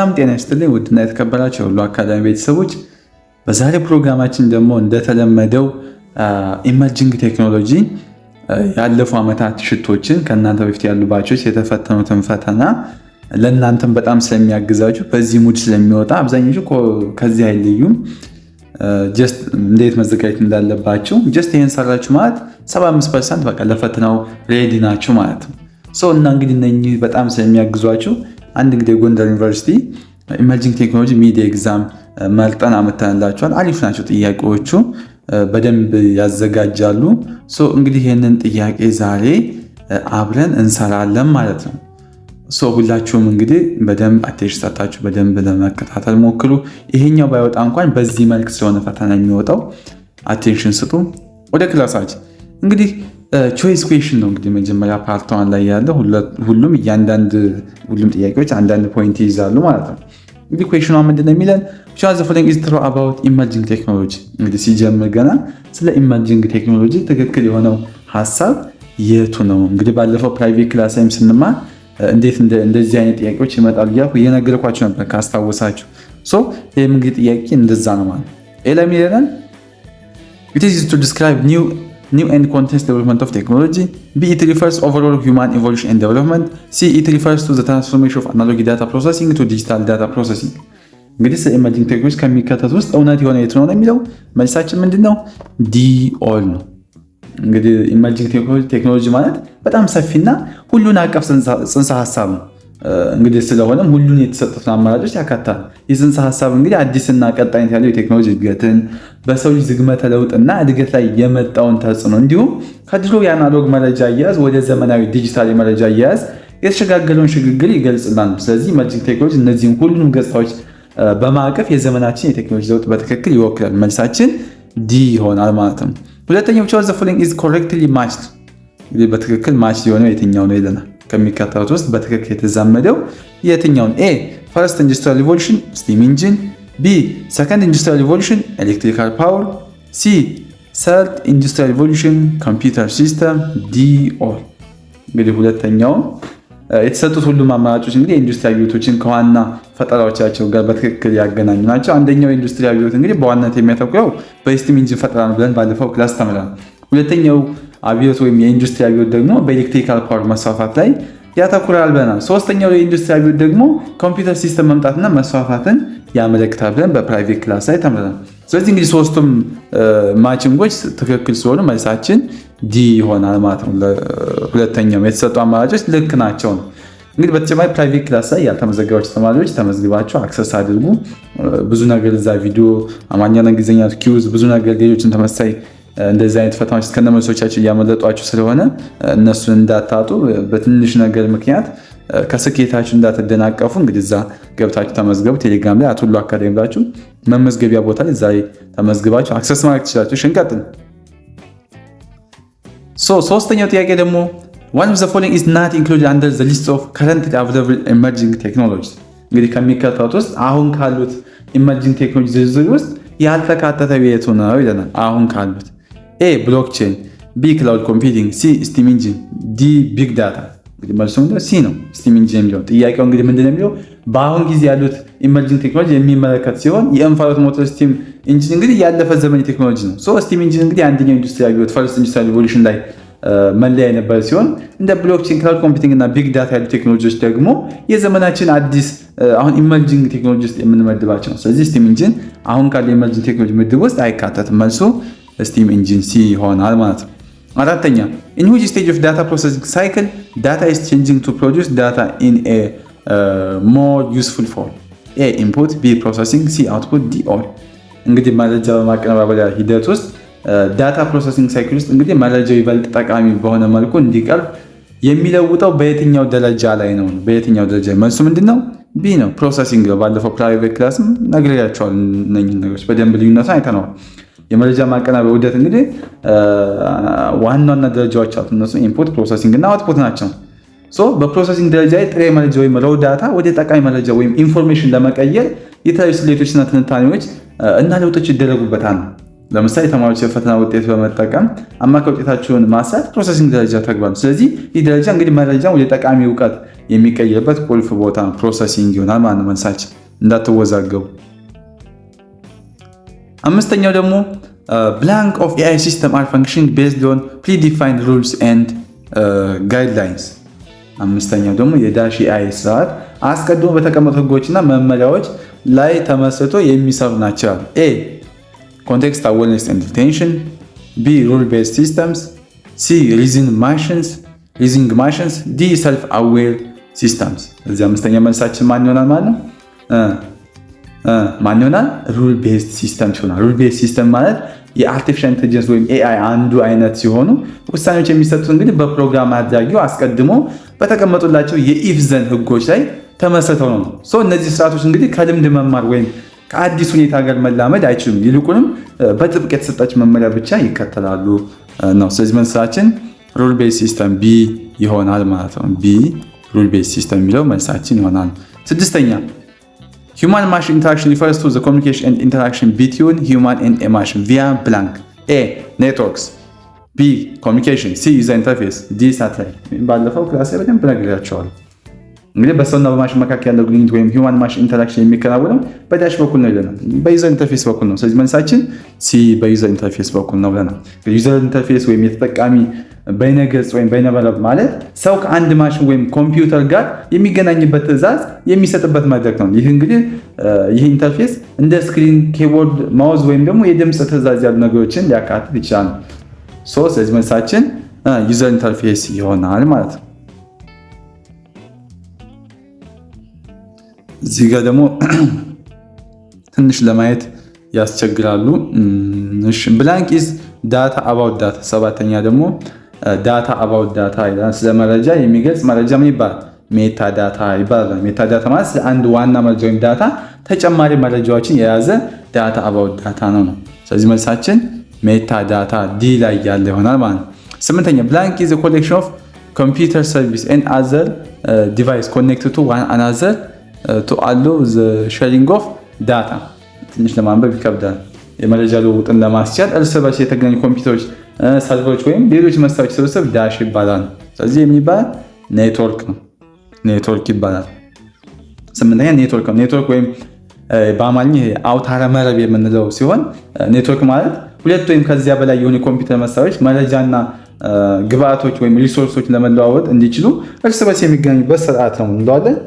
ሰላም ጤና ይስጥልኝ ውድና የተከበራችሁ የሁሉ አካዳሚ ቤተሰቦች፣ በዛሬ ፕሮግራማችን ደግሞ እንደተለመደው ኢመርጂንግ ቴክኖሎጂ ያለፉ ዓመታት ሽቶችን ከእናንተ በፊት ያሉ ባቾች የተፈተኑትን ፈተና ለእናንተም በጣም ስለሚያግዛችሁ በዚህ ሙድ ስለሚወጣ አብዛኞቹ ከዚህ አይለዩም። ጀስት እንዴት መዘጋጀት እንዳለባችሁ ጀስት ይሄን ሰራችሁ ማለት 75% በቃ ለፈተናው ሬዲ ናችሁ ማለት ነው። እና እንግዲህ እነኚህ በጣም ስለሚያግዟችሁ አንድ እንግዲህ ጎንደር ዩኒቨርሲቲ ኢመርጂንግ ቴክኖሎጂ ሚድ ኤግዛም መርጠን አመጣንላችኋል። አሪፍ ናቸው ጥያቄዎቹ፣ በደንብ ያዘጋጃሉ። እንግዲህ ይህንን ጥያቄ ዛሬ አብረን እንሰራለን ማለት ነው። ሁላችሁም እንግዲህ በደንብ አቴንሽን ሰጣችሁ በደንብ ለመከታተል ሞክሩ። ይሄኛው ባይወጣ እንኳን በዚህ መልክ ስለሆነ ፈተና የሚወጣው አቴንሽን ስጡ። ወደ ክላሳችን እንግዲህ ቾይስ ኩዌሽን ነው። እንግዲህ መጀመሪያ ፓርት 1 ላይ ያለ ሁሉም ጥያቄዎች አንዳንድ ፖይንት ይይዛሉ ማለት ነው። እንግዲህ ኩዌሽኗ ምንድነው የሚለን which of the following is true about emerging technology። እንግዲህ ሲጀምር ገና ስለ ኢመርጂንግ ቴክኖሎጂ ትክክል የሆነው ሐሳብ የቱ ነው? እንግዲህ ባለፈው ፕራይቬት ክላስ ላይም ስንማር እንዴት እንደዚህ አይነት ጥያቄዎች ይመጣሉ እያልኩ እየነገርኳችሁ ነበር ካስታወሳችሁ። ይህም እንግዲህ ጥያቄ እንደዛ ነው ማለት ነው። ኤለም ይለናል it is used to describe new and continuous development of technology. B, it refers overall human evolution and development. C, it refers to the transformation of analog data processing to digital data processing. እንግዲህ ስለ ኢመርጂንግ ቴክኖሎጂ ከሚከተት ውስጥ እውነት የሆነ የት ነው የሚለው መልሳችን ምንድነው? ዲ ኦል ነው። እንግዲህ ኢመርጂንግ ቴክኖሎጂ ማለት በጣም ሰፊና ሁሉን አቀፍ ጽንሰ ሐሳብ ነው። እንግዲህ ስለሆነም ሁሉን የተሰጡትን አማራጮች ያካትታል። የጽንሰ ሐሳብ እንግዲህ አዲስና ቀጣይነት ያለው የቴክኖሎጂ እድገትን፣ በሰው ልጅ ዝግመተ ለውጥና እድገት ላይ የመጣውን ተጽዕኖ እንዲሁም ከድሮ የአናሎግ መረጃ አያያዝ ወደ ዘመናዊ ዲጂታል የመረጃ አያያዝ የተሸጋገረውን ሽግግር ይገልጽናል። ስለዚህ ኢመርጂንግ ቴክኖሎጂ እነዚህም ሁሉንም ገጽታዎች በማዕቀፍ የዘመናችን የቴክኖሎጂ ለውጥ በትክክል ይወክላል። መልሳችን ዲ ይሆናል ማለት ነው። ሁለተኛው which of the following is correctly matched። እንግዲህ በትክክል ማች የሆነው የትኛው ነው ይለናል። ከሚከተሉት ውስጥ በትክክል የተዛመደው የትኛውን? ኤ ፈርስት ኢንዱስትሪያል ሪቮሉሽን ስቲም ኢንጂን፣ ቢ ሰከንድ ኢንዱስትሪያል ሪቮሉሽን ኤሌክትሪካል ፓወር፣ ሲ ሰርድ ኢንዱስትሪያል ሪቮሉሽን ኮምፒውተር ሲስተም፣ ዲ ኦል። እንግዲህ ሁለተኛው የተሰጡት ሁሉም አማራጮች እንግዲህ የኢንዱስትሪ አብዮቶችን ከዋና ፈጠራዎቻቸው ጋር በትክክል ያገናኙ ናቸው። አንደኛው የኢንዱስትሪ አብዮት እንግዲህ በዋናነት የሚያተኩረው በስቲም ኢንጂን ፈጠራ ነው ብለን ባለፈው ክላስ ተምረናል። ሁለተኛው አብዮት ወይም የኢንዱስትሪ አብዮት ደግሞ በኤሌክትሪካል ፓወር መስፋፋት ላይ ያተኩራል ብለናል። ሶስተኛው የኢንዱስትሪ አብዮት ደግሞ ኮምፒውተር ሲስተም መምጣትና መስፋፋትን ያመለክታል ብለን በፕራይቬት ክላስ ላይ ተምረናል። ስለዚህ እንግዲህ ሶስቱም ማቺንጎች ትክክል ሲሆኑ መልሳችን ዲ ይሆናል ማለት ነው። ሁለተኛው የተሰጡ አማራጮች ልክ ናቸው ነው። እንግዲህ በተጨማሪ ፕራይቬት ክላስ ላይ ያልተመዘገባችሁ ተማሪዎች ተመዝግባችሁ አክሰስ አድርጉ። ብዙ ነገር እዛ ቪዲዮ፣ አማርኛና እንግሊዝኛ ኪውዝ፣ ብዙ ነገር ሌሎችን ተመሳሳይ እንደዚህ አይነት ፈተናዎች እስከነመልሶቻቸው እያመለጧችሁ ስለሆነ እነሱን እንዳታጡ፣ በትንሽ ነገር ምክንያት ከስኬታችሁ እንዳትደናቀፉ እንግዲህ እዛ ገብታችሁ ተመዝገቡ። ቴሌግራም ላይ አትሁሉ አካዳሚ ብላችሁ መመዝገቢያ ቦታ ላይ እዛ ተመዝግባችሁ አክሰስ ማድረግ ትችላላችሁ። እንቀጥል። ሶስተኛው ጥያቄ ደግሞ one of the following is not included under the list of currently available emerging technologies። እንግዲህ ከሚከተሉት ውስጥ አሁን ካሉት ኢመርጂንግ ቴክኖሎጂ ዝርዝር ውስጥ ያልተካተተ የቱ ነው ይለናል። አሁን ካሉት ኤ ብሎክቼን፣ ቢ ክላውድ ኮምፒውቲንግ፣ ሲ ስቲም ኢንጂን፣ ዲ ቢግ ዳታ። እንግዲህ መልሱ ሲ ነው፣ ስቲም ኢንጂን የሚለው። ጥያቄው እንግዲህ ምንድነው የሚለው በአሁን ጊዜ ያሉት ኢመርጂንግ ቴክኖሎጂ የሚመለከት ሲሆን የእንፋሎት ሞተር ስቲም ኢንጂን እንግዲህ ያለፈ ዘመን ቴክኖሎጂ ነው። ስቲም ኢንጂን እንግዲህ አንደኛው ኢንዱስትሪ አብዮት ፈርስት ኢንዱስትሪያል ሪቮሉሽን ላይ መለያ የነበረ ሲሆን እንደ ብሎክቼን፣ ክላውድ ኮምፒውቲንግ እና ቢግ ዳታ ያሉ ቴክኖሎጂዎች ደግሞ የዘመናችን አዲስ አሁን ኢመርጂንግ ቴክኖሎጂ ውስጥ የምንመድባቸው ነው። ስለዚህ ስቲም ኢንጂን አሁን ካለ ኢመርጂንግ ቴክኖሎጂ ምድብ ውስጥ አይካተትም። መልሱ ስቲም ኢንጂን ሲ ይሆናል ማለት ነው። አራተኛ in which stage of data processing cycle data is changing to produce data in a more useful form? A input፣ B processing፣ C output፣ D all። እንግዲህ መረጃ በማቀነባበሪያ ሂደት ውስጥ ዳታ ፕሮሰሲንግ ሳይክል ውስጥ እንግዲህ መረጃው ይበልጥ ጠቃሚ በሆነ መልኩ እንዲቀርብ የሚለውጠው በየትኛው ደረጃ ላይ ነው? በየትኛው ደረጃ? መልሱ ምንድነው? ቢ ነው፣ ፕሮሰሲንግ ነው። ባለፈው ፕራይቬት ክላስም ነግሬያቸዋለሁ። እነኚህ ነገሮች በደንብ ልዩነቱን አይተነዋል። የመረጃ ማቀናበሪያ ውህደት እንግዲህ ዋና ደረጃዎች አሉ። እነሱ ኢንፑት፣ ፕሮሰሲንግ እና አውትፑት ናቸው። በፕሮሰሲንግ ደረጃ ላይ ጥሬ መረጃ ወይም ሮው ዳታ ወደ ጠቃሚ መረጃ ወይም ኢንፎርሜሽን ለመቀየር የተለያዩ ስሌቶችና ትንታኔዎች እና ለውጦች ይደረጉበታል። ለምሳሌ ተማሪዎች የፈተና ውጤት በመጠቀም አማካይ ውጤታቸውን ማሳት ፕሮሰሲንግ ደረጃ ተግባር ነው። ስለዚህ ይህ ደረጃ እንግዲህ መረጃ ወደ ጠቃሚ እውቀት የሚቀየርበት ቁልፍ ቦታ ፕሮሰሲንግ ይሆናል ማለት ነው። መልሳችን እንዳትወዛገቡ። አምስተኛው ደግሞ ብላንክ ኦፍ ኤአይ ሲስተም አር ፈንክሽን ቤዝድ ኦን ፕሪዲፋይንድ ሩልስ ኤንድ ጋይድላይንስ። አምስተኛው ደግሞ የዳሽ ኤአይ ስርዓት አስቀድሞ በተቀመጡ ህጎችና መመሪያዎች ላይ ተመስርቶ የሚሰሩ ናቸው። ኤ ኮንቴክስት አዌርነስ ኤንድ ሪቴንሽን፣ ቢ ሩል ቤዝድ ሲስተምስ፣ ሲ ሪዝኒንግ ማሽንስ፣ ዲ ሰልፍ አዌር ሲስተምስ። እዚህ አምስተኛ መልሳችን ማን ይሆናል ማለት ነው? ማን ይሆናል? ሩል ቤዝድ ሲስተምስ ይሆናል። ሩል ቤዝድ ሲስተም ማለት የአርቲፊሻል ኢንተለጀንስ ወይም ኤአይ አንዱ አይነት ሲሆኑ ውሳኔዎች የሚሰጡት እንግዲህ በፕሮግራም አድራጊው አስቀድሞ በተቀመጡላቸው የኢፍ ዘን ህጎች ላይ ተመስርተው ነው። እነዚህ ስርዓቶች እንግዲህ ከልምድ መማር ወይም ከአዲስ ሁኔታ ጋር መላመድ አይችሉም። ይልቁንም በጥብቅ የተሰጣች መመሪያ ብቻ ይከተላሉ ነው። ስለዚህ መልሳችን ሩል ቤዝድ ሲስተም ቢ ይሆናል ማለት ነው። ቢ ሩል ቤዝድ ሲስተም የሚለው መልሳችን ይሆናል። ስድስተኛ Human machine interaction refers to the communication and interaction between human and a machine via blank. A. Networks. B. Communication. C. User interface. D. Satellite. ባለፈው ክላስ ላይ በደንብ ነግሬያቸዋለሁ። እንግዲህ በሰውና በማሽን መካከል ያለው ግንኙነት ወይም ሂውማን ማሽን ኢንተራክሽን የሚከናወነው በዳሽ በኩል ነው ይለናል። በዩዘር ኢንተርፌስ በኩል ነው። ስለዚህ መልሳችን ሲ በዩዘር ኢንተርፌስ በኩል ነው ብለናል። ዩዘር ኢንተርፌስ ወይም የተጠቃሚ በይነገጽ ወይም በይነበረብ ማለት ሰው ከአንድ ማሽን ወይም ኮምፒውተር ጋር የሚገናኝበት ትዕዛዝ የሚሰጥበት መድረክ ነው። ይህ እንግዲህ ይህ ኢንተርፌስ እንደ ስክሪን፣ ኪቦርድ፣ ማውዝ ወይም ደግሞ የድምፅ ትዕዛዝ ያሉ ነገሮችን ሊያካትት ይችላል። ስለዚህ መልሳችን ዩዘር ኢንተርፌስ ይሆናል ማለት ነው። እዚህ ጋር ደግሞ ትንሽ ለማየት ያስቸግራሉ። ብላንክ ኢዝ ዳታ አባውት ዳታ። ሰባተኛ ደግሞ ዳታ አባውት ዳታ ይላል። ስለ መረጃ የሚገልጽ መረጃ ምን ይባላል? ሜታ ዳታ ይባላል። ሜታ ዳታ ማለት ስለ አንድ ዋና መረጃ ወይም ዳታ ተጨማሪ መረጃዎችን የያዘ ዳታ አባውት ዳታ ነው። ስለዚህ መልሳችን ሜታ ዳታ ዲ ላይ ያለ ይሆናል ማለት ነው። ስምንተኛ ብላንክ ኢዝ ኮሌክሽን ኦፍ ኮምፒውተር ሰርቪስ ኤንድ አዘር ዲቫይስ ኮኔክትድ ቱ ዋን አናዘር ቱ አለው ሼሪንግ ኦፍ ዳታ። ትንሽ ለማንበብ ይከብዳል። የመረጃ ልውውጥን ለማስቻል እርስ በርስ የተገናኙ ኮምፒውተሮች፣ ሰርቨሮች ወይም ሌሎች መሳሪያዎች ስብስብ ዳሽ ይባላል። ስለዚህ የሚባል ኔትወርክ ነው። ኔትወርክ ይባላል። ስምንተኛ ኔትወርክ ነው። ኔትወርክ ወይም በአማርኛ አውታረ መረብ የምንለው ሲሆን ኔትወርክ ማለት ሁለት ወይም ከዚያ በላይ የሆኑ ኮምፒውተር መሳሪያዎች መረጃና ግብአቶች ወይም ሪሶርሶች ለመለዋወጥ እንዲችሉ እርስ በርስ የሚገናኙበት ስርዓት ነው እንለዋለን።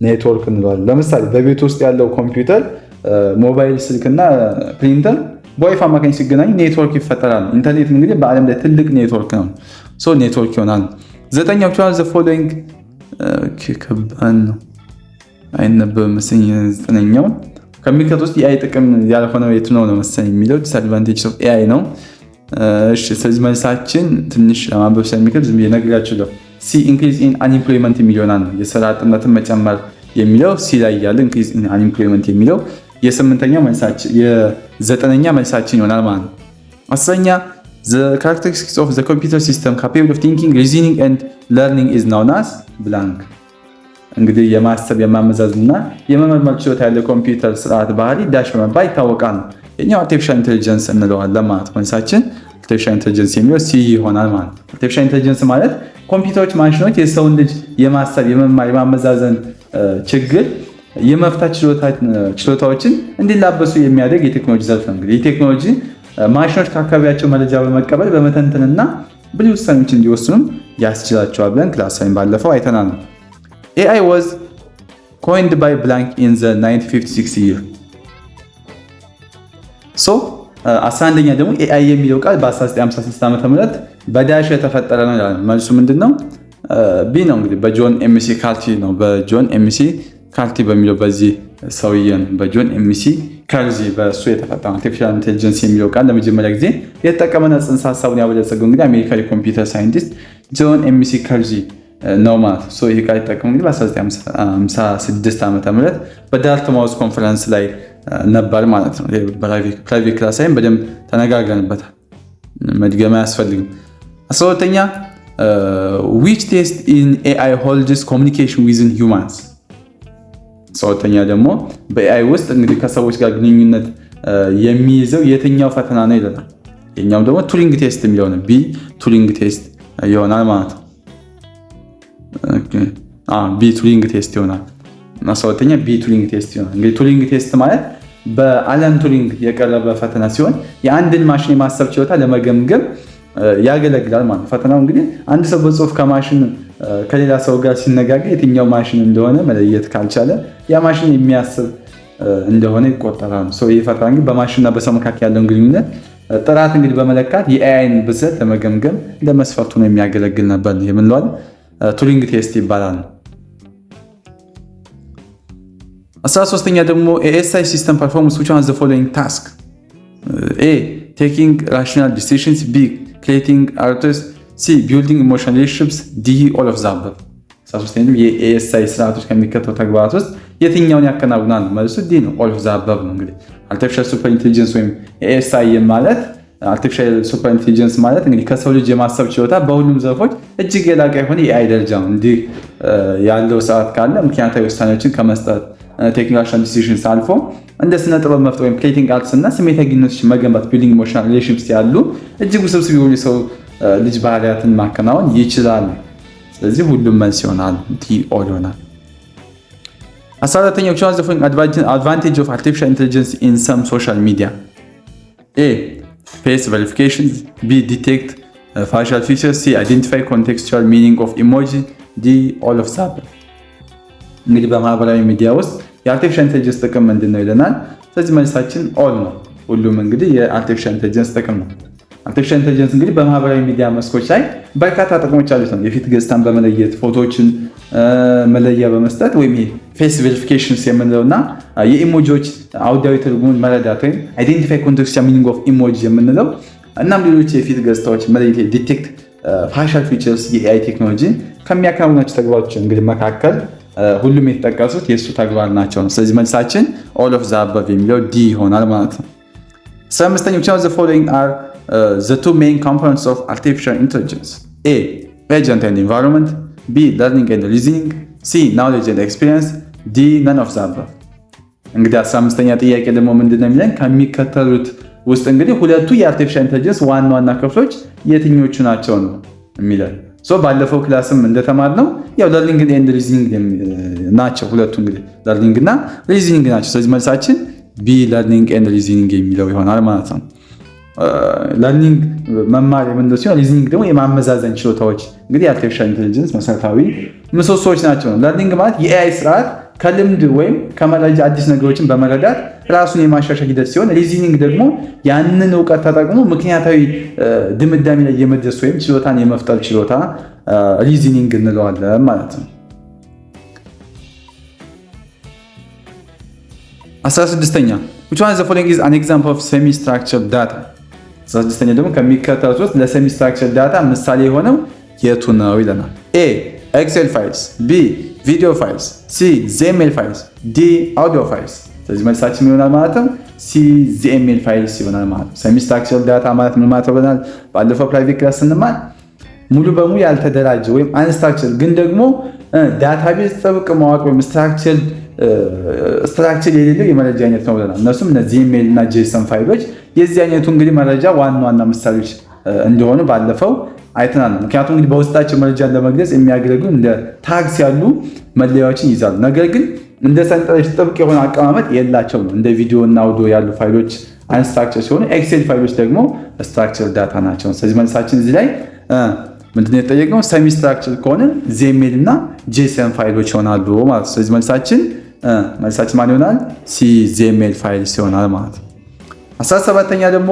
ኔትወርክ እንለዋለን። ለምሳሌ በቤት ውስጥ ያለው ኮምፒውተር፣ ሞባይል ስልክና ፕሪንተር በዋይፋይ አማካኝ ሲገናኙ ኔትወርክ ይፈጠራል። ኢንተርኔት እንግዲህ በዓለም ላይ ትልቅ ኔትወርክ ነው። ኔትወርክ ይሆናል። ዘጠኛው ዘ ፎሎዊንግ ከባድ ነው አይነበብም መሰለኝ። ዘጠነኛው ከሚከተሉት ውስጥ የኤአይ ጥቅም ያልሆነው የቱ ነው መሰለኝ የሚለው ዲስአድቫንቴጅ ኦፍ ኤአይ ነው። ስለዚህ መልሳችን ትንሽ ለማንበብ ስለሚከብድ ዝም ብዬ ነግራችኋለሁ። ሲ ኢንክሪዝ ኢን አንኢምፕሎይመንት የሚለው ይሆናል። የስራ አጥነትን መጨመር የሚለው ሲ ላይ ያለ ኢንክሪዝ ኢን አንኢምፕሎይመንት የሚለው የዘጠነኛ መልሳችን ይሆናል ማለት ነው። አስረኛ the characteristics of the computer system capable of thinking, reasoning and learning is known as blank። እንግዲህ የማሰብ የማመዛዝና የመመርመር ችሎታ ያለው ኮምፒውተር ስርዓት ባህሪ ዳሽ በመባል ይታወቃል። የኛው አርቲፊሻል ኢንተለጀንስ እንለዋለን ማለት ነው። መልሳችን አርቲፊሻል ኢንተለጀንስ የሚለው ሲ ይሆናል ማለት ነው። አርቲፊሻል ኢንተለጀንስ ማለት ኮምፒውተሮች፣ ማሽኖች የሰውን ልጅ የማሰብ የመማር የማመዛዘን ችግር የመፍታት ችሎታዎችን እንዲላበሱ የሚያደርግ የቴክኖሎጂ ዘርፍ ነው። እንግዲህ የቴክኖሎጂ ማሽኖች ከአካባቢያቸው መረጃ በመቀበል በመተንተንና ብልህ ውሳኔዎች እንዲወስኑም ያስችላቸዋል ብለን ክላስ ላይ ባለፈው አይተናል። AI was coined by blank in the 1956 year። 11ኛ ደግሞ AI የሚለው ቃል በ1956 ዓ.ም በዳሽ የተፈጠረ ነው ይላል። መልሱ ምንድነው? ቢ ነው። እንግዲህ በጆን ኤምሲ ካርቲ ነው። በጆን ኤምሲ ካርቲ በሚለው በዚህ ሰውየን በጆን ኤምሲ ከርዚ በእሱ የተፈጠረ አርቲፊሻል ኢንተለጀንስ የሚለው ቃል ለመጀመሪያ ጊዜ የተጠቀመና ጽንሰ ሀሳቡን ያበለጸገው እንግዲህ አሜሪካዊ ኮምፒውተር ሳይንቲስት ጆን ኤምሲ ከርዚ ነው ማለት ነው። ይህ ቃል የተጠቀመው እንግዲህ በ1956 ዓ.ም በዳርትማውዝ ኮንፈረንስ ላይ ነበር ማለት ነው። ፕራይቬት ክላስ ላይም በደንብ ተነጋግረንበታል። መድገም አያስፈልግም። 12ኛ which test in AI holds communication within humans። 13ኛ ደግሞ በኤአይ ውስጥ እንግዲህ ከሰዎች ጋር ግንኙነት የሚይዘው የትኛው ፈተና ነው ይለናል። የኛው ደግሞ ቱሪንግ ቴስት የሚለው ነው። ቢ ቱሪንግ ቴስት ይሆናል ማለት ነው። ቢ ቱሪንግ ቴስት ይሆናል። 12ኛ ቢ ቱሪንግ ቴስት ይሆናል። እንግዲህ ቱሪንግ ቴስት ማለት በአለን ቱሪንግ የቀረበ ፈተና ሲሆን የአንድን ማሽን የማሰብ ችሎታ ለመገምገም ያገለግላል ማለት ነው። ፈተናው እንግዲህ አንድ ሰው በጽሁፍ ከማሽን ከሌላ ሰው ጋር ሲነጋገር የትኛው ማሽን እንደሆነ መለየት ካልቻለ ያ ማሽን የሚያስብ እንደሆነ ይቆጠራል። ይህ ፈተና እንግዲህ በማሽንና በሰው መካከል ያለውን ግንኙነት ጥራት እንግዲህ በመለካት የኤአይን ብስለት ለመገምገም እንደ መስፈርቱ ነው የሚያገለግል ነበር። የምንለዋል ቱሪንግ ቴስት ይባላል። 13ኛ ደግሞ ኤኤስአይ ሲስተም ፐርፎርምስ which one of the following task? A. Taking rational decisions. B. Creating artists. C. Building emotional relationships. D. All of the above. 13ኛው የኤኤስአይ ስርዓቶች ከሚከተሉ ተግባራት ውስጥ የትኛውን ያከናውናል? መልሱ ዲ ነው። All of the above ነው። እንግዲህ አርቲፊሻል ሱፐር ኢንቴሊጀንስ ወይም ኤኤስአይ ማለት አርቲፊሻል ሱፐር ኢንቴሊጀንስ ማለት እንግዲህ ከሰው ልጅ የማሰብ ችሎታ በሁሉም ዘርፎች እጅግ የላቀ የሆነ የኤአይ ደረጃ ነው። እንዲህ ያለው ስርዓት ካለ ምክንያታዊ ውሳኔዎችን ከመስጠት ቴክኒካል ዲሲዥንስ አልፎ እንደ ስነ ጥበብ መፍጠር ወይም ክሬቲንግ አርትስ እና ስሜታዊ ግንኙነቶችን መገንባት ቢልዲንግ ኢሞሽናል ሪሌሽንሽፕስ ያሉ እጅግ ውስብስብ የሆኑ የሰው ልጅ ባህሪያትን ማከናወን ይችላል። ስለዚህ ሁሉም መልስ ይሆናል። ዲ ኦል ይሆናል። 14ኛው choose the following advantage of artificial intelligence in some social media. A. Face verification. B. Detect facial features. C. Identify contextual meaning of emoji. D. All of the above. እንግዲህ በማህበራዊ ሚዲያ ውስጥ የአርቲፊሻል ኢንተለጀንስ ጥቅም ምንድነው ይለናል። ስለዚህ መልሳችን ኦል ነው። ሁሉም እንግዲህ የአርቲፊሻል ኢንተለጀንስ ጥቅም ነው። አርቲፊሻል ኢንተለጀንስ እንግዲህ በማህበራዊ ሚዲያ መስኮች ላይ በርካታ ጥቅሞች አሉት ነው። የፊት ገጽታን በመለየት ፎቶዎችን መለያ በመስጠት ወይም ፌስ ቬሪፊኬሽንስ የምንለውና የኢሞጂዎች አውዳዊ ትርጉሙን መረዳት ወይም አይዴንቲፋይ ኮንቴክስቹዋል ሚኒንግ ኦፍ ኢሞጂ የምንለው እናም ሌሎች የፊት ገጽታዎች መለየት ዲቴክት ፋሻል ፊቸርስ የኤአይ ቴክኖሎጂ ከሚያከናውናቸው ተግባሮች እንግዲህ መካከል ሁሉም የተጠቀሱት የእሱ ተግባር ናቸው ነው። ስለዚህ መልሳችን ኦል ኦፍ ዘ አበቭ የሚለው ዲ ይሆናል ማለት ነው። 15ኛው which of the following are the two main components of artificial intelligence? A. Agent and environment. B. Learning and reasoning. C. Knowledge and experience. D. None of the above. እንግዲህ 15ኛ ጥያቄ ደግሞ ምንድነው የሚለን ከሚከተሉት ውስጥ እንግዲህ ሁለቱ የአርቲፊሻል ኢንተለጀንስ ዋና ዋና ክፍሎች የትኞቹ ናቸው ነው የሚለን። ባለፈው ክላስም እንደተማርነው ያው ለርኒንግ ኤንድ ሪዝኒንግ ናቸው ሁለቱ እንግዲህ ለርኒንግ እና ሪዝኒንግ ናቸው። ስለዚህ መልሳችን ቢ ለርኒንግ ኤንድ ሪዝኒንግ የሚለው ይሆናል ማለት ነው። ለርኒንግ መማር የምንለው ሲሆን ሪዝኒንግ ደግሞ የማመዛዘን ችሎታዎች እንግዲህ የአርቲፊሻል ኢንተለጀንስ መሰረታዊ ምሰሶዎች ናቸው ነው። ለርኒንግ ማለት የኤአይ ስርዓት ከልምድ ወይም ከመረጃ አዲስ ነገሮችን በመረዳት ራሱን የማሻሻል ሂደት ሲሆን ሪዝኒንግ ደግሞ ያንን እውቀት ተጠቅሞ ምክንያታዊ ድምዳሜ ላይ የመድረስ ወይም ችሎታን የመፍጠር ችሎታ ሪዝኒንግ እንለዋለን ማለት ነው። 16ኛ which one of the following is an example of semi structured data? 16ኛ ደግሞ ከሚከተሉት ውስጥ ለሰሚ ስትራክቸርድ ዳታ ምሳሌ የሆነው የቱ ነው ይለናል። A. Excel files. B. Video files. C. ZML files. D. Audio files. ስለዚህ መልሳችን ይሆናል ማለት ነው C. ZML files ይሆናል ማለት ነው። ሰሚ ስትራክቸርድ ዳታ ማለት ምን ማለት ነው? ባለፈው ፕራይቬት ክላስ ስንማር ሙሉ በሙሉ ያልተደራጀ ወይም አንስትራክቸርድ ግን ደግሞ ዳታቤዝ ጥብቅ መዋቅር ወይም ስትራክቸር የሌለው የመረጃ አይነት ነው ብለናል። እነሱም ZML እና JSON ፋይሎች የዚህ አይነቱ እንግዲህ መረጃ ዋና ዋና ምሳሌዎች እንደሆኑ ባለፈው አይተናል። ምክንያቱም እንግዲህ በውስጣቸው መረጃን ለመግለጽ የሚያገለግሉ እንደ ታግስ ያሉ መለያዎችን ይይዛሉ። ነገር ግን እንደ ሰንጠረዥ ጥብቅ የሆነ አቀማመጥ የላቸው ነው። እንደ ቪዲዮ እና አውዲዮ ያሉ ፋይሎች አንስትራክቸር ሲሆኑ ኤክሴል ፋይሎች ደግሞ ስትራክቸር ዳታ ናቸው። ስለዚህ መልሳችን እዚህ ላይ ምንድነው የተጠየቅነው? ሰሚ ስትራክቸር ከሆነ ZML እና JSON ፋይሎች ይሆናሉ ማለት ነው። ስለዚህ መልሳችን ማን ይሆናል? C. ZML ፋይልስ ይሆናል ማለት ነው። 17ኛ ደግሞ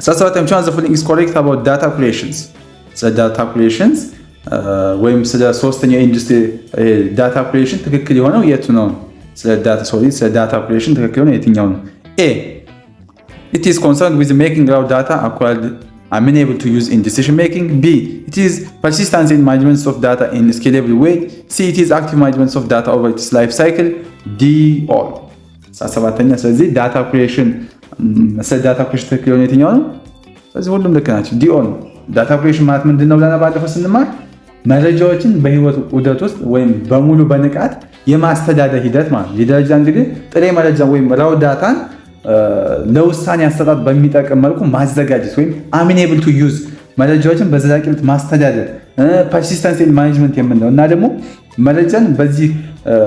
17ኛው ቻንስ ፎሎዊንግ ኢዝ ኮሬክት አባውት ዳታ ኩሌሽንስ። ስለ ዳታ ኩሌሽንስ ወይም ስለ ሶስተኛው ኢንዱስትሪ ዳታ ኩሌሽን ትክክል የሆነው የቱ ነው? ስለ ዳታ ኩሌሽን ትክክል የሆነው የትኛው ነው? A. It is concerned with making raw data acquired amenable to use in decision making. B. It is persistence in management of data in a scalable way. C. It is active management of data over its life cycle. D. All. 17ኛ ስለዚህ ዳታ ኩሌሽን ትክክል የሆነ የትኛው ነው? ስለዚህ ሁሉም ልክ ናቸው። ዲ ኦል። ዳታ ኩሌሽን ማለት ምንድን ነው ብለናል ባለፈው ስንማር መረጃዎችን በህይወት ዑደት ውስጥ ወይም በሙሉ በንቃት የማስተዳደር ሂደት ማለት ነው። የደረጃ እንግዲህ ጥሬ መረጃ ወይም ራው ዳታን ለውሳኔ አሰጣጥ በሚጠቅም መልኩ ማዘጋጀት ወይም አሚኔብል ቱ ዩዝ መረጃዎችን በዘላቂነት ማስተዳደር ፐርሲስተንስ ማኔጅመንት የምንለው እና ደግሞ መረጃን በዚህ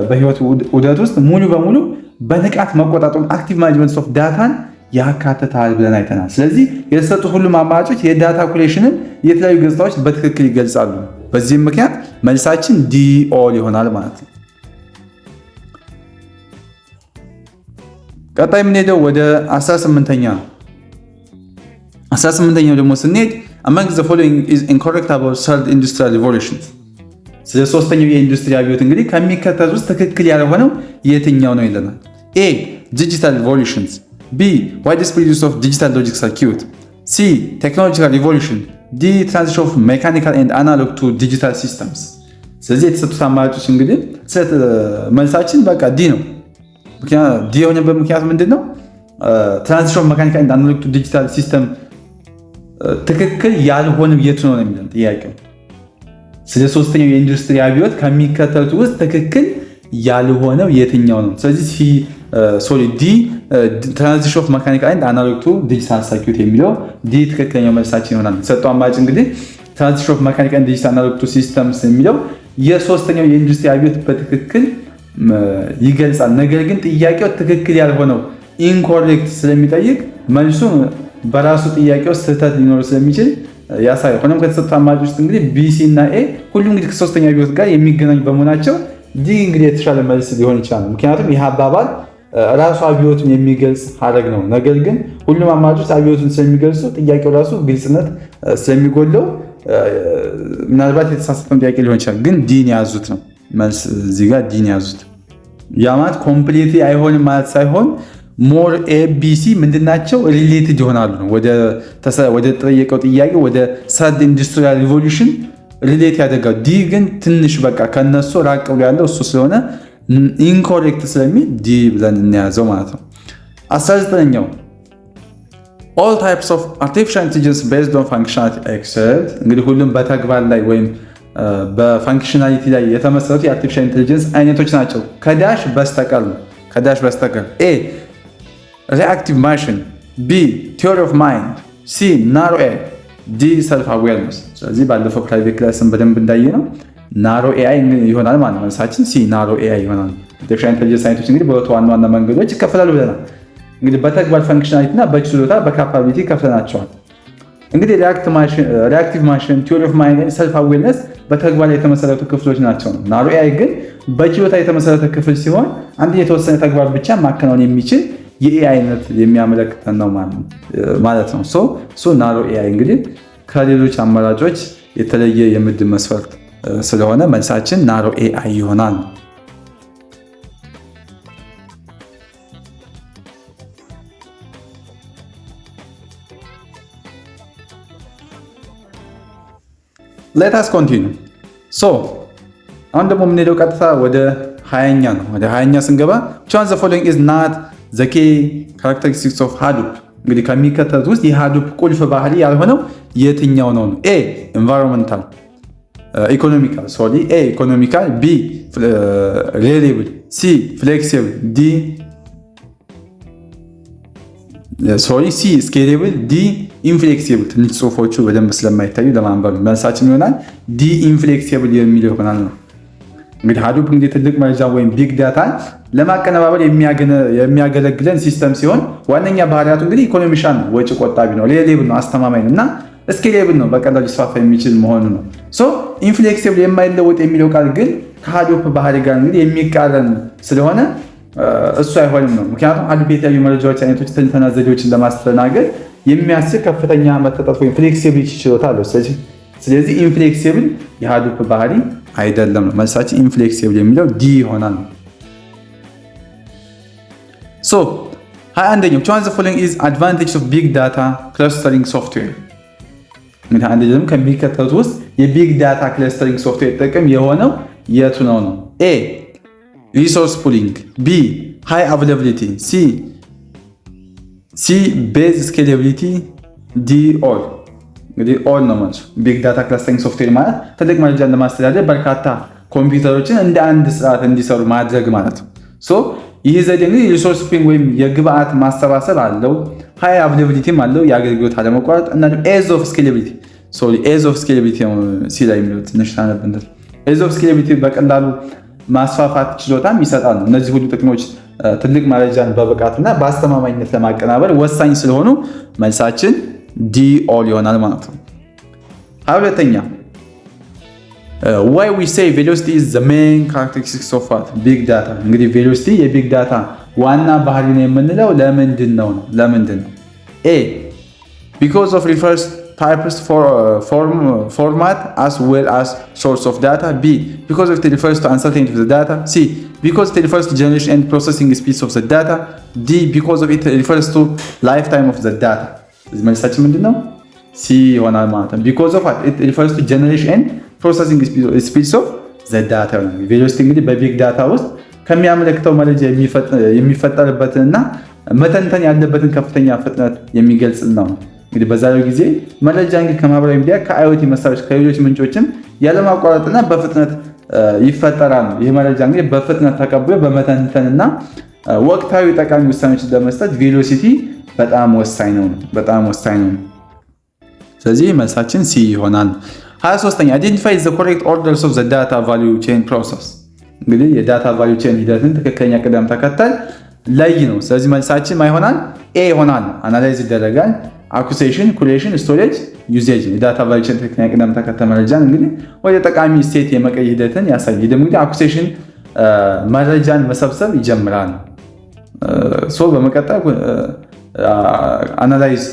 በህይወት ዑደት ውስጥ ሙሉ በሙሉ በንቃት መቆጣጠር አክቲቭ ማኔጅመንት ኦፍ ዳታን ያካትታል ብለን አይተናል። ስለዚህ የተሰጡ ሁሉም አማራጮች የዳታ ኩሌሽንን የተለያዩ ገጽታዎች በትክክል ይገልጻሉ። በዚህም ምክንያት መልሳችን ዲ ኦል ይሆናል ማለት ነው። ቀጣይ የምንሄደው ወደ 18ኛ ነው። 18ኛው ደግሞ ስንሄድ among the following is incorrect about third industrial revolution ስለ ሶስተኛው የኢንዱስትሪ አብዮት እንግዲህ ከሚከተሉት ውስጥ ትክክል ያልሆነው የትኛው ነው ይለናል። ኤ digital revolutions B widespread use of digital logic circuit C technological revolution D transition of mechanical and analog to digital systems ስለዚህ የተሰጡት አማራጮች እንግዲህ መልሳችን በቃ ዲ ነው። ዲ የሆነበት ምክንያት ምንድነው? ትራንዚሽን ኦፍ መካኒካል ኤንድ አናሎግ ቱ ዲጂታል ሲስተም ትክክል ያልሆነው የቱ ነው የሚለው ጥያቄው። ስለ ሶስተኛው የኢንዱስትሪ አብዮት ከሚከተሉት ውስጥ ትክክል ያልሆነው የትኛው ነው? ስለዚህ ዲ ትራንዚሽን ኦፍ መካኒካል ኤንድ አናሎግ ቱ ዲጂታል ሰርኪዩት የሚለው ዲ ትክክለኛው መልሳችን ይሆናል። የተሰጠው አማራጭ እንግዲህ ትራንዚሽን ኦፍ መካኒካል ኤንድ ዲጂታል አናሎግ ቱ ሲስተምስ የሚለው የሶስተኛው የኢንዱስትሪ አብዮት በትክክል ይገልጻል። ነገር ግን ጥያቄው ትክክል ያልሆነው ኢንኮሬክት ስለሚጠይቅ መልሱ በራሱ ጥያቄው ስህተት ሊኖር ስለሚችል ያሳያል። ሆኖም ከተሰጡት አማራጮች ውስጥ እንግዲህ ቢ ሲ እና ኤ ሁሉም እንግዲህ ከሶስተኛው አብዮት ጋር የሚገናኙ በመሆናቸው ዲ እንግዲህ የተሻለ መልስ ሊሆን ይችላል። ምክንያቱም ይህ አባባል ራሱ አብዮቱን የሚገልጽ ሀረግ ነው። ነገር ግን ሁሉም አማራጮች አብዮቱን ስለሚገልጹ ጥያቄው ራሱ ግልጽነት ስለሚጎለው ምናልባት የተሳሳተም ጥያቄ ሊሆን ይችላል። ግን ዲን ያዙት ነው መልስ እዚህ ጋር ዲን ያዙት። ያ ማለት ኮምፕሊትሊ አይሆንም ማለት ሳይሆን ሞር ኤቢሲ ምንድናቸው ሪሌትድ ይሆናሉ ነው። ወደ ተጠየቀው ጥያቄ ወደ ሰርድ ኢንዱስትሪያል ሪቮሉሽን ሪሌት ያደርጋል። ዲ ግን ትንሽ በቃ ከነሱ ራቅ ብሎ ያለው እሱ ስለሆነ ኢንኮሬክት ስለሚል ዲ ብለን እንያዘው ማለት ነው። 19ኛው all types of artificial intelligence based on functionality except እንግዲህ ሁሉም በተግባር ላይ ወይም በፋንክሽናሊቲ ላይ የተመሰረቱ የአርቲፊሻል ኢንቴሊጀንስ አይነቶች ናቸው ከዳሽ በስተቀር ነው። ከዳሽ በስተቀር ኤ ሪአክቲቭ ማሽን ቢ ቲዮሪ ኦፍ ማይንድ ሲ ናሮ ኤአይ ዲ ሰልፍ አዌርነስ። ስለዚህ ባለፈው ፕራይቬት ክላስን በደንብ እንዳየ ነው ናሮ ኤአይ ይሆናል ማለት ነው። መልሳችን ሲ ናሮ ኤአይ ይሆናል። አርቲፊሻል ኢንቴሊጀንስ አይነቶች እንግዲህ በሁለት ዋና ዋና መንገዶች ይከፈላሉ ብለናል። እንግዲህ በተግባር ፋንክሽናሊቲ እና በችሎታ በካፓቢሊቲ ከፍለናቸዋል። እንግዲህ ሪአክቲቭ ማሽን ቲዮሪ ኦፍ ማይንድ ሰልፍ አዌርነስ በተግባር የተመሰረቱ ክፍሎች ናቸው። ናሮ ኤአይ ግን በችሎታ የተመሰረተ ክፍል ሲሆን አንድ የተወሰነ ተግባር ብቻ ማከናወን የሚችል የኤአይ አይነት የሚያመለክተን ነው ማለት ነው። ናሮ ኤአይ እንግዲህ ከሌሎች አማራጮች የተለየ የምድብ መስፈርት ስለሆነ መልሳችን ናሮ ኤአይ ይሆናል። let us continue አሁን ደግሞ የምንሄደው ቀጥታ ወደ 20ኛ ነው። ወደ 20ኛ ስንገባ which one the following is not the key characteristics of Hadoop እንግዲህ ከሚከተሉት ውስጥ የሃዱፕ ቁልፍ ባህሪ ያልሆነው የትኛው ነው? ኤ ኢንቫይሮንመንታል ኢኮኖሚካል ኤ ኢኮኖሚካል ቢ ሪላየብል ሲ ፍሌክሲብል ዲ ሲ ስኬሌብል ዲ ኢንፍሌክሲብል። ትንሽ ጽሁፎቹ በደንብ ስለማይታዩ ለማንበብ መልሳችን ይሆናል ዲ ኢንፍሌክሲብል የሚለው ይሆናል ነው። እንግዲህ ሃዱፕ እንግዲህ ትልቅ መረጃ ወይም ቢግ ዳታን ለማቀነባበር የሚያገለግለን ሲስተም ሲሆን ዋነኛ ባህሪያቱ እንግዲህ ኢኮኖሚሻል ነው፣ ወጪ ቆጣቢ ነው፣ ሪላየብል ነው፣ አስተማማኝ ነው እና ስኬሌብል ነው፣ በቀላሉ ሊስፋፋ የሚችል መሆኑ ነው። ኢንፍሌክሲብል የማይለወጥ የሚለው ቃል ግን ከሃዱፕ ባህሪ ጋር እንግዲህ የሚቃረን ስለሆነ እሱ አይሆንም ነው። ምክንያቱም ሃዱፕ የተለያዩ መረጃዎች አይነቶች ትንተና ዘዴዎችን ለማስተናገድ የሚያስችል ከፍተኛ መተጣጥ ወይም ፍሌክሲቢሊቲ ችሎታ አለው። ስለዚህ ኢንፍሌክሲብል የሃዱፕ ባህሪ አይደለም ነው። መልሳችን ኢንፍሌክሲብል የሚለው ዲ ይሆናል። 21ኛው which one of the following is advantage of big data clustering software እንግዲህ አንድ ደግሞ ከሚከተሉት ውስጥ የቢግ ዳታ ክለስተሪንግ ሶፍትዌር ጥቅም የሆነው የቱ ነው? ኤ ሪሶርስ ፑሊንግ ቢ ሃይ አቬይላቢሊቲ ሲ ቤዝ ስኬላቢሊቲ ዲ ኦል። እንግዲህ ኦል ነው ማለት ቢግ ዳታ ክለስተሪንግ ሶፍትዌር ማለት ትልቅ መረጃን ለማስተዳደር በርካታ ኮምፒውተሮችን እንደ አንድ ስርዓት እንዲሰሩ ማድረግ ማለት ነው። ይህ ዘዴ እንግዲህ ሪሶርስ ፒንግ ወይም የግብአት ማሰባሰብ አለው፣ ሃይ አቬይላቢሊቲም አለው የአገልግሎት አለመቋረጥ እና ኤዝ ኦፍ ስኬላቢሊቲ ሲ ላይ የሚለው ትንሽ ታነብንት ኤዝ ኦፍ ስኬላቢሊቲ በቀላሉ ማስፋፋት ችሎታም ይሰጣል። እነዚህ ሁሉ ጥቅሞች ትልቅ መረጃን በብቃትና በአስተማማኝነት ለማቀናበር ወሳኝ ስለሆኑ መልሳችን ዲ ኦል ይሆናል ማለት ነው። ሁለተኛ why we say velocity is the main characteristics of what big data እንግዲህ velocity የቢግ ዳታ ዋና ባህሪ ነው የምንለው ለምንድን ነው? A because of refers types format as well as source of data. B because it refers to uncertainty of the data. C because it refers to generation and processing speeds of the data. D because of it refers to lifetime of the data. እዚህ መልሳችን ምንድን ነው? C ይሆናል ማለት ነው። because of it refers to generation and processing speeds of the data. velocity እንግዲህ በቢግ ዳታ ውስጥ ከሚያመለክተው መረጃ የሚፈጠርበትንና መተንተን ያለበትን ከፍተኛ ፍጥነት የሚገልጽ ነው። እንግዲህ በዛሬው ጊዜ መረጃ እንግዲህ ከማህበራዊ ሚዲያ ከአይኦቲ መሳሪያዎች ከሌሎች ምንጮችም ያለማቋረጥና በፍጥነት ይፈጠራል። ይህ መረጃ እንግዲህ በፍጥነት ተቀብሎ በመተንተንና ወቅታዊ ጠቃሚ ውሳኔዎችን ለመስጠት ቬሎሲቲ በጣም ወሳኝ ነው። ስለዚህ መልሳችን ሲ ይሆናል። 23ኛ identify the correct orders of the data value chain process እንግዲህ የዳታ value chain ሂደትን ትክክለኛ ቅደም ተከተል ለይ ነው። ስለዚህ መልሳችን ማይሆናል ኤ ይሆናል። አናላይዝ ይደረጋል አኩሴሽን፣ ኩሌሽን፣ ስቶሬጅ፣ ዩዜጅ የዳታ value chain ትክክለኛ ቅደም ተከተል መረጃን እንግዲህ ወደ ጠቃሚ ስቴት የመቀየር ሂደትን ያሳያል። ደግሞ እንግዲህ አኩሴሽን መረጃን መሰብሰብ ይጀምራል። በመቀጠል አናላይዝ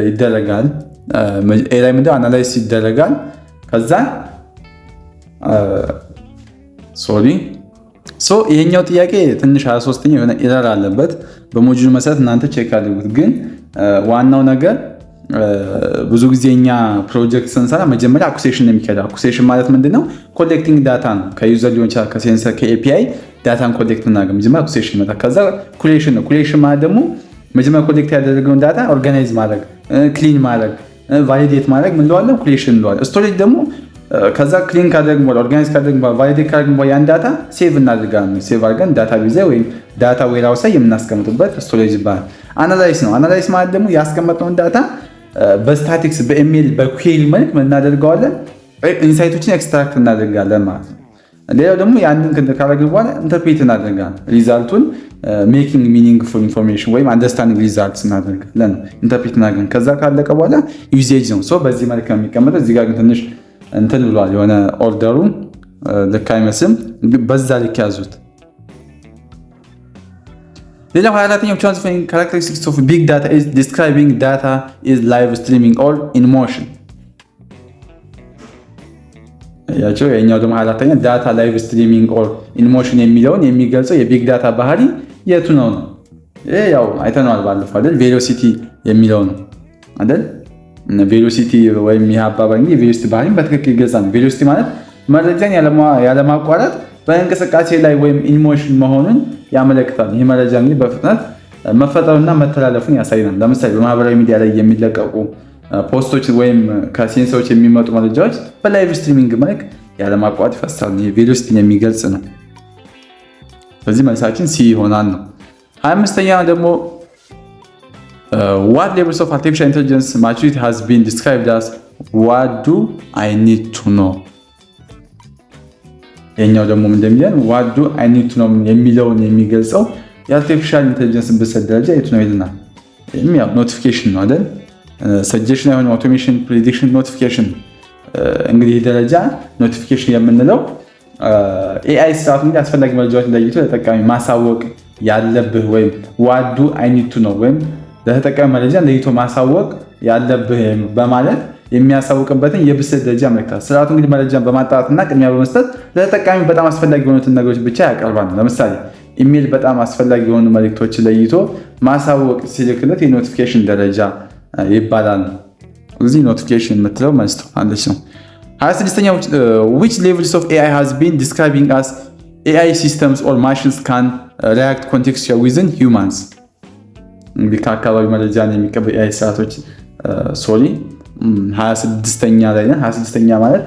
ይደረጋል። ኤ ላይ ምንድነው አናላይዝ ይደረጋል። ከዛ ይሄኛው ጥያቄ ትንሽ 23ኛ የሆነ ኤረር አለበት። በሞጁል መሰረት እናንተ ቼክ አድርጉት። ግን ዋናው ነገር ብዙ ጊዜ እኛ ፕሮጀክት ስንሰራ መጀመሪያ አኩሴሽን ነው የሚካሄደው። አኩሴሽን ማለት ምንድነው? ኮሌክቲንግ ዳታ ነው። ከዩዘር ሊሆን ይችላል፣ ከሴንሰር፣ ከኤፒአይ ዳታን ኮሌክት እናደርግ። መጀመሪያ አኩሴሽን ይመጣል። ከዛ ኩሌሽን ነው። ኩሌሽን ማለት ደግሞ መጀመሪያ ኮሌክት ያደረገውን ዳታ ኦርጋናይዝ ማድረግ፣ ክሊን ማድረግ፣ ቫሊዴት ማድረግ ምን እንለዋለን? ኩሌሽን እንለዋለን። ስቶሬጅ ደግሞ ከዛ ክሊን ካደረግን በኋላ ኦርጋናይዝ ካደረግን በኋላ ቫሊዴት ካደረግን በኋላ ያን ዳታ ሴቭ እናደርጋለን። ሴቭ አድርገን ዳታ ቤዝ ወይም ዳታ ዌርሃውስ ላይ የምናስቀምጥበት ስቶሬጅ ይባላል። አናላይዝ ነው። አናላይዝ ማለት ደግሞ ያስቀመጥነውን ዳታ በስታቲክስ በኢሜል በኩዌሪ መልክ ምን እናደርገዋለን? ኢንሳይቶችን ኤክስትራክት እናደርጋለን ማለት ነው። ሌላው ደግሞ ያንን ካደረግን በኋላ ኢንተርፕሬት እናደርጋለን። ሪዛልቱን ሜኪንግ ሚኒንግፉል ኢንፎርሜሽን ወይም አንደርስታንዲንግ ሪዛልትስ እናደርጋለን። ኢንተርፕሬት እናደርጋለን። ከዛ ካለቀ በኋላ ዩዜጅ ነው። በዚህ መልክ ነው የሚቀመጠው። እዚህ ጋር ግን ትንሽ እንትን ብሏል። የሆነ ኦርደሩ ልክ አይመስልም። በዛ ልክ ያዙት። ሌላው 24ኛው ትራንስፈሪንግ ካራክተሪስቲክስ ኦፍ ቢግ ዳታ ኢዝ ዲስክራይቢንግ ዳታ ኢዝ ላይቭ ስትሪሚንግ ኦር ኢን ሞሽን። ያቸው የኛው ደግሞ 24ኛ ዳታ ላይቭ ስትሪሚንግ ኦር ኢን ሞሽን የሚለውን የሚገልጸው የቢግ ዳታ ባህሪ የቱ ነው? ያው አይተነዋል ባለፈው አይደል? ቬሎሲቲ የሚለው ነው አይደል? ቬሎሲቲ ወይም ይህ አባባል እንግዲህ ቬሎሲቲ ባህሪን በትክክል ይገልጻል። ቬሎሲቲ ማለት መረጃን ያለማቋረጥ በእንቅስቃሴ ላይ ወይም ኢንሞሽን መሆኑን ያመለክታል። ይህ መረጃ እንግዲህ በፍጥነት መፈጠሩና መተላለፉን ያሳይናል። ለምሳሌ በማህበራዊ ሚዲያ ላይ የሚለቀቁ ፖስቶች ወይም ከሴንሰሮች የሚመጡ መረጃዎች በላይቭ ስትሪሚንግ መልክ ያለማቋረጥ ይፈሳሉ። ይህ ቬሎሲቲን የሚገልጽ ነው። በዚህ መልሳችን ሲ ይሆናል ነው። 25ኛ ደግሞ what levels of artificial intelligence maturity has been described as what do I need to know? የኛው ደግሞ እንደሚለን what do I need to know የሚለውን የሚገልጸው የአርቲፊሻል ኢንተለጀንስ ብስለት ደረጃ የቱ ነው ይልናል። ያው ኖቲፊኬሽን ነው አይደል? ሰጀሽን አይሆን አውቶሜሽን፣ ፕሪዲክሽን፣ ኖቲፊኬሽን። እንግዲህ ደረጃ ኖቲፊኬሽን የምንለው ኤአይ ስርዓቱ እንግዲህ አስፈላጊ መረጃዎችን ለይቶ ለተጠቃሚ ማሳወቅ ያለብህ ወይም what do I need to know ወይም ለተጠቃሚ መረጃ ለይቶ ማሳወቅ ያለብህ በማለት የሚያሳውቅበትን የብስለት ደረጃ ያመለክታል። ስርዓቱ እንግዲህ መረጃን በማጣራትና ቅድሚያ በመስጠት ለተጠቃሚ በጣም አስፈላጊ የሆኑትን ነገሮች ብቻ ያቀርባል። ለምሳሌ ኢሜል በጣም አስፈላጊ የሆኑ መልእክቶችን ለይቶ ማሳወቅ ሲልክለት የኖቲፊኬሽን ደረጃ ይባላል። እዚህ ኖቲፊኬሽን የምትለው መልስ አለች ነው። 26ኛው which levels of AI has been describing as AI systems or machines can react contextually within humans? እንግዲህ ከአካባቢ መረጃን የሚቀበል AI ስርዓቶች 26ኛ ላይ ነው። 26ኛ ማለት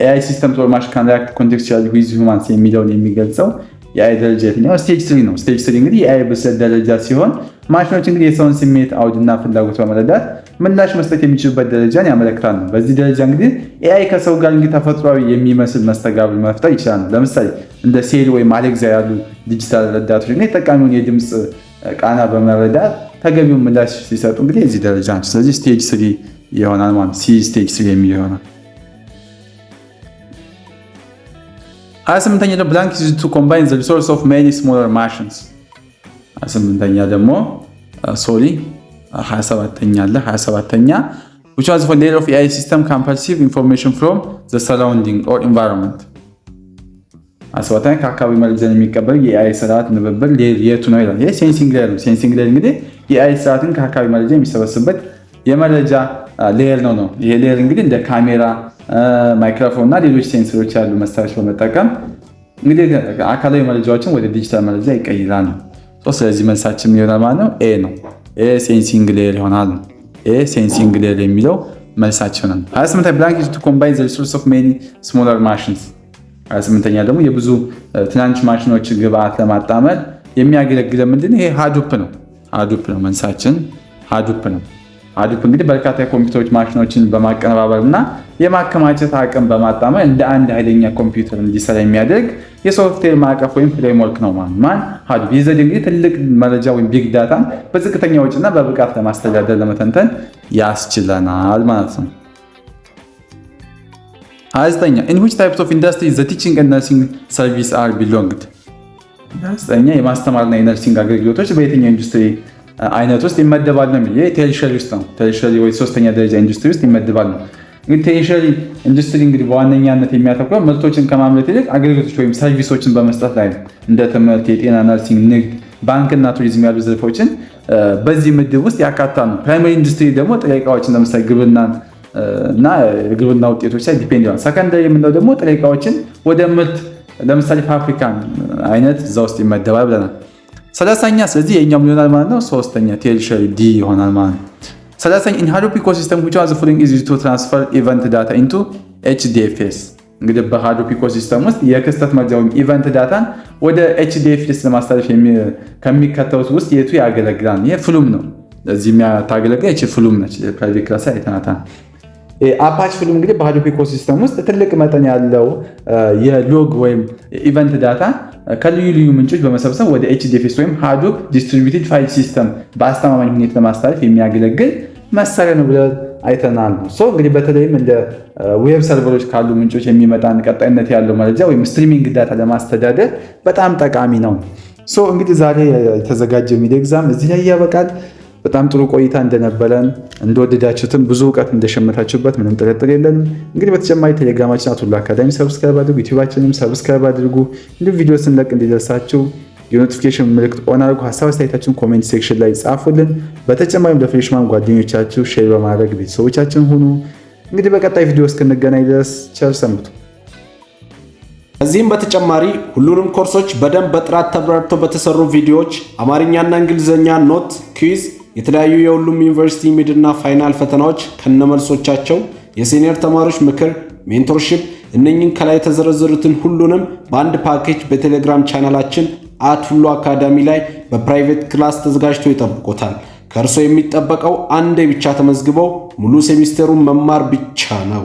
AI systems or machines can react contextually with humans የሚለውን የሚገልጸው የአይ ደረጃ የትኛው? ስቴጅ 3 ነው። ስቴጅ 3 እንግዲህ የአይ ብስለት ደረጃ ሲሆን ማሽኖች እንግዲህ የሰውን ስሜት አውድና ፍላጎት በመረዳት ምላሽ መስጠት የሚችሉበት ደረጃን ያመለክታል። በዚህ ደረጃ እንግዲህ ኤአይ ከሰው ጋር እንግዲህ ተፈጥሯዊ የሚመስል መስተጋብር መፍጠር ይችላል። ለምሳሌ እንደ ሴሪ ወይም አሌክሳ ያሉ ዲጂታል ረዳቶች እንግዲህ ተጠቃሚውን የድምፅ ቃና በመረዳት ተገቢውን ምላሽ ሲሰጡ እንግዲህ የዚህ ደረጃ ነው። ስለዚህ ስቴጅ 3 ይሆናል ማለት ሲ ስቴጅ 3 የሚል ይሆናል። 28ኛ ደግሞ ብላንክ ዩዝ ቱ ኮምባይን ዘ ሪሶርስ ኦፍ ሜኒ ስሞለር ማሽንስ። 28ኛ ደግሞ ሶሪ 27ኛ አለ 27ኛ which was for layer of AI system can perceive information from the surrounding or environment። 27ኛ ከአካባቢ መረጃን የሚቀበል የኤአይ ስርዓት ንብብር የቱ ነው ይላል። ይሄ ሴንሲንግ ሌየር ነው። ሴንሲንግ ሌየር እንግዲህ የኤአይ ስርዓትን ከአካባቢ መረጃ የሚሰበስብበት የመረጃ ሌየር ነው። ይሄ ሌየር እንግዲህ እንደ ካሜራ፣ ማይክሮፎን እና ሌሎች ሴንሰሮች ያሉ መሳሪያዎች በመጠቀም እንግዲህ አካላዊ መረጃዎችን ወደ ዲጂታል መረጃ ይቀይራል። ስለዚህ መልሳችን ይሆናል ማለት ነው ኤ ነው። ኤ ሴንሲንግ ሌየር ይሆናል። ኤ ሴንሲንግ ሌየር የሚለው መልሳችን ነው። 28ኛ ብላንክ ዩዝ ቱ ኮምባይን ዘ ሪሶርስ ኦፍ ሜኒ ስሞለር ማሽንስ። 28ኛ ደግሞ የብዙ ትናንሽ ማሽኖች ግብአት ለማጣመር የሚያገለግለ ምንድነው? ይሄ ሃዱፕ ነው። ሃዱፕ ነው መልሳችን ሃዱፕ ነው። ሃዱፕ እንግዲህ በርካታ የኮምፒውተሮች ማሽኖችን በማቀነባበር እና የማከማቸት አቅም በማጣመር እንደ አንድ ኃይለኛ ኮምፒውተር እንዲሰራ የሚያደርግ የሶፍትዌር ማዕቀፍ ወይም ፍሬምወርክ ነው። ሃዱፕ ይህ ዘዴ እንግዲህ ትልቅ መረጃ ወይም ቢግ ዳታን በዝቅተኛ ወጪና በብቃት ለማስተዳደር ለመተንተን ያስችለናል ማለት ነው። 29ኛ in which types of industry the teaching and nursing service are belonged። 29ኛ የማስተማርና የነርሲንግ አገልግሎቶች በየትኛው ኢንዱስትሪ አይነት ውስጥ ይመደባሉ ነው የሚለው። ቴሪሸሪ ውስጥ ነው። ቴሪሸሪ ወይ ሶስተኛ ደረጃ ኢንዱስትሪ ውስጥ ይመደባሉ። እንግዲህ ቴሪሸሪ ኢንዱስትሪ እንግዲህ በዋነኛነት የሚያተኩረው ምርቶችን ከማምረት ይልቅ አገልግሎቶች ወይም ሰርቪሶችን በመስጠት ላይ ነው። እንደ ትምህርት፣ የጤና፣ ነርሲንግ፣ ንግድ፣ ባንክና ቱሪዝም ያሉ ዘርፎችን በዚህ ምድብ ውስጥ ያካትታል ነው። ፕራይመሪ ኢንዱስትሪ ደግሞ ጥሬ ዕቃዎችን ለምሳሌ ግብርና እና የግብርና ውጤቶች ላይ ዲፔንድ ይሆናል። ሰከንደሪ የምንለው ደግሞ ጥሬ ዕቃዎችን ወደ ምርት ለምሳሌ ፋብሪካን አይነት እዛ ውስጥ ይመደባል ብለናል። 30ኛ ስለዚህ የኛው ይሆናል ማለት ነው። ሶስተኛ ቴሪሸሪ ዲ ይሆናል ማለት ነው። 30ኛ in Hadoop ecosystem which was the following is to transfer event data into HDFS። እንግዲህ በሃዶፕ ኢኮሲስተም ውስጥ የክስተት መረጃ ወይም ኢቨንት ዳታን ወደ HDFS ለማስተላለፍ ከሚከተሉት ውስጥ የቱ ያገለግላል? ይሄ ፍሉም ነው። ለዚህ የሚያገለግል እቺ ፍሉም ነች። ፕራይቬት ክላስ አይተናታ። አፓች ፍሉም እንግዲህ በሃዶፕ ኢኮሲስተም ውስጥ ትልቅ መጠን ያለው የሎግ ወይም ኢቨንት ዳታ ከልዩ ልዩ ምንጮች በመሰብሰብ ወደ HDFS ወይም ሃዶፕ ዲስትሪቢዩትድ ፋይል ሲስተም በአስተማማኝ ሁኔታ ለማስተላለፍ የሚያገለግል መሳሪያ ነው ብለን አይተናል። እንግዲህ በተለይም እንደ ዌብ ሰርቨሮች ካሉ ምንጮች የሚመጣን ቀጣይነት ያለው መረጃ ወይም ስትሪሚንግ ዳታ ለማስተዳደር በጣም ጠቃሚ ነው። እንግዲህ ዛሬ የተዘጋጀው ሚድ ኤግዛም እዚህ ላይ ያበቃል። በጣም ጥሩ ቆይታ እንደነበረን እንደወደዳችሁትም ብዙ እውቀት እንደሸመታችሁበት ምንም ጥርጥር የለንም። እንግዲህ በተጨማሪ ቴሌግራማችን አቱላ አካዳሚ ሰብስክራይብ አድርጉ፣ ዩቲዩባችንም ሰብስክራይብ አድርጉ። እንዲሁም ቪዲዮ ስንለቅ እንዲደርሳችሁ የኖቲፊኬሽን ምልክት ኦን አድርጉ። ሀሳብ አስተያየታችሁን ኮሜንት ሴክሽን ላይ ጻፉልን። በተጨማሪም ለፍሬሽማን ጓደኞቻችሁ ሼር በማድረግ ቤተሰቦቻችን ሁኑ። እንግዲህ በቀጣይ ቪዲዮ እስክንገናኝ ድረስ ቸር ሰንብቱ። ከዚህም በተጨማሪ ሁሉንም ኮርሶች በደንብ በጥራት ተብራርተው በተሰሩ ቪዲዮዎች አማርኛና እንግሊዝኛ ኖት፣ ኩዊዝ፣ የተለያዩ የሁሉም ዩኒቨርሲቲ ሚድና ፋይናል ፈተናዎች ከነመልሶቻቸው፣ የሲኒየር ተማሪዎች ምክር፣ ሜንቶርሺፕ እነኝን ከላይ የተዘረዘሩትን ሁሉንም በአንድ ፓኬጅ በቴሌግራም ቻናላችን አቱሎ አካዳሚ ላይ በፕራይቬት ክላስ ተዘጋጅቶ ይጠብቆታል። ከእርሶ የሚጠበቀው አንዴ ብቻ ተመዝግበው ሙሉ ሴሚስተሩን መማር ብቻ ነው።